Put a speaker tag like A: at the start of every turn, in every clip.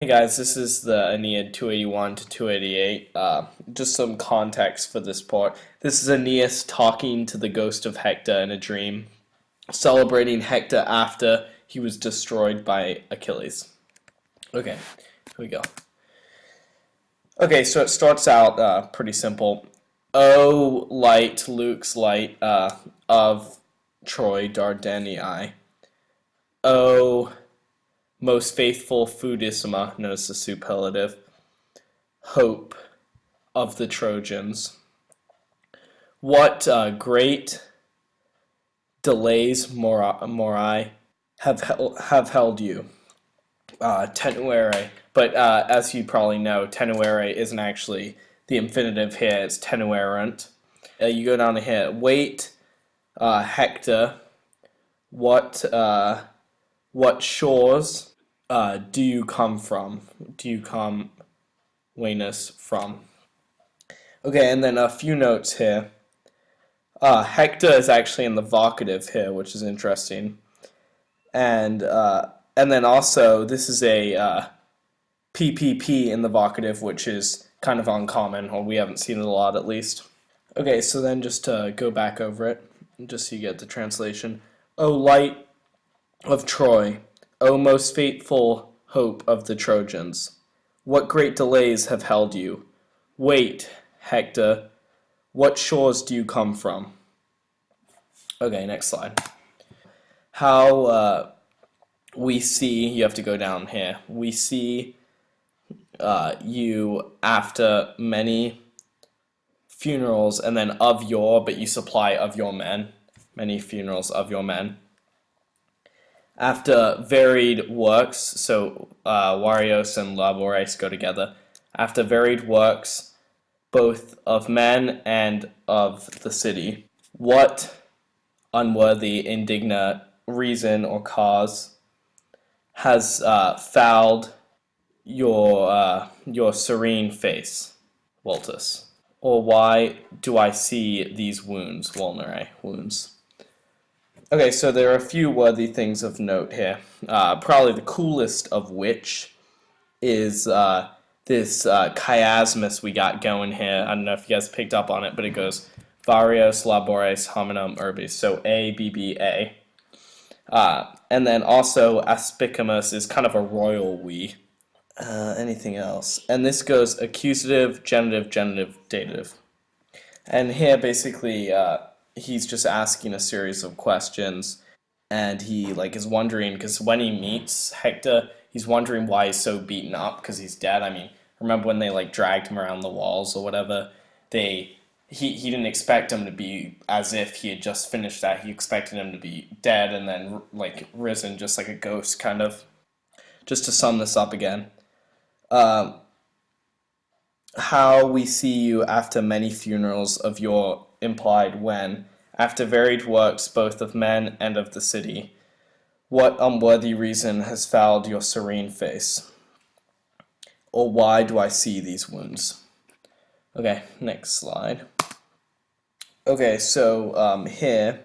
A: Hey guys, this is the Aeneid 281 to 288. Just some context for this part. This is Aeneas talking to the ghost of Hector in a dream, celebrating Hector after he was destroyed by Achilles. Okay, here we go. Okay, so it starts out pretty simple. O light, Luke's light of Troy Dardanii. O most faithful foodissima, notice the superlative, hope of the Trojans. What great delays Morai have held you, tenuere. But as you probably know, tenuere isn't actually the infinitive here; it's tenuerent. You go down to here. Wait, Hector. What what shores do you come from? Do you come, Venus, from? Okay, and then a few notes here. Hector is actually in the vocative here, which is interesting. And then also this is a PPP in the vocative, which is kind of uncommon, or we haven't seen it a lot at least. Okay, so then just to go back over it, just so you get the translation. O light of Troy, O most faithful hope of the Trojans, what great delays have held you? Wait, Hector, what shores do you come from? Okay, next slide. How we see, you have to go down here, we see you after many funerals and then of your, but you supply of your men, many funerals of your men. After varied works, so Varios and Labores go together. After varied works, both of men and of the city, what unworthy, indignant reason or cause has fouled your serene face, Waltus? Or why do I see these wounds, vulnerae, wounds? Okay, so there are a few worthy things of note here. Probably the coolest of which is this chiasmus we got going here. I don't know if you guys picked up on it, but it goes varios labores hominum urbis, so A, B, B, A. And then also aspicamus is kind of a royal we. Anything else? And this goes accusative, genitive, genitive, dative. And here basically he's just asking a series of questions, and he is wondering, because when he meets Hector, he's wondering why he's so beaten up because he's dead. I mean, remember when they dragged him around the walls or whatever? He didn't expect him to be as if he had just finished that. He expected him to be dead and then risen just like a ghost, kind of. Just to sum this up again. How we see you after many funerals of your implied when, after varied works both of men and of the city, what unworthy reason has fouled your serene face? Or why do I see these wounds? Okay, next slide. Okay, so here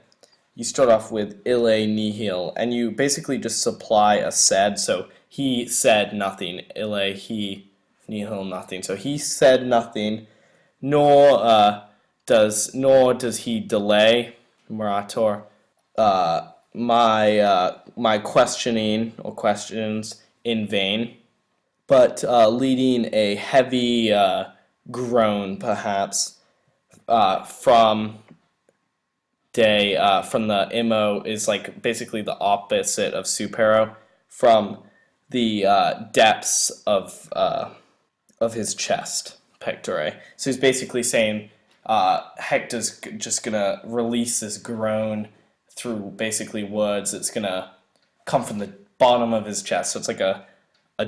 A: you start off with ille nihil, and you basically just supply a said, so he said nothing, ille he nihil nothing. So he said nothing, nor does he delay, morator, my questioning or questions in vain, but leading a heavy groan perhaps from from the imo is basically the opposite of supero, from the depths of his chest, pectore. So he's basically saying Hector's just gonna release this groan through basically words. It's gonna come from the bottom of his chest, so it's like a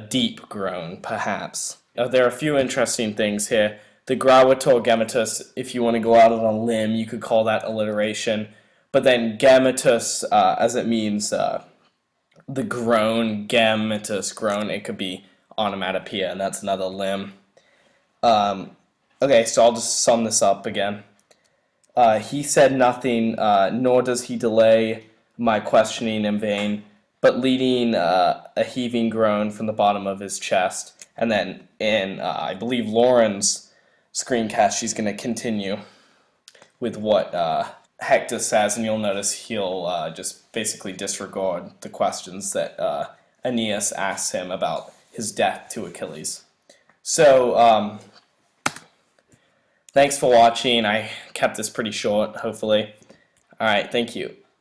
A: deep groan, perhaps. There are a few interesting things here. The gravator gemitus, if you want to go out on a limb, you could call that alliteration. But then gemitus, as it means the groan, gemitus, groan, it could be onomatopoeia, and that's another limb. Okay, so I'll just sum this up again. He said nothing, nor does he delay my questioning in vain, but leading a heaving groan from the bottom of his chest. And then in, I believe, Lauren's screencast, she's going to continue with what Hector says, and you'll notice he'll just basically disregard the questions that Aeneas asks him about his death to Achilles. So, thanks for watching. I kept this pretty short, hopefully. Alright, thank you.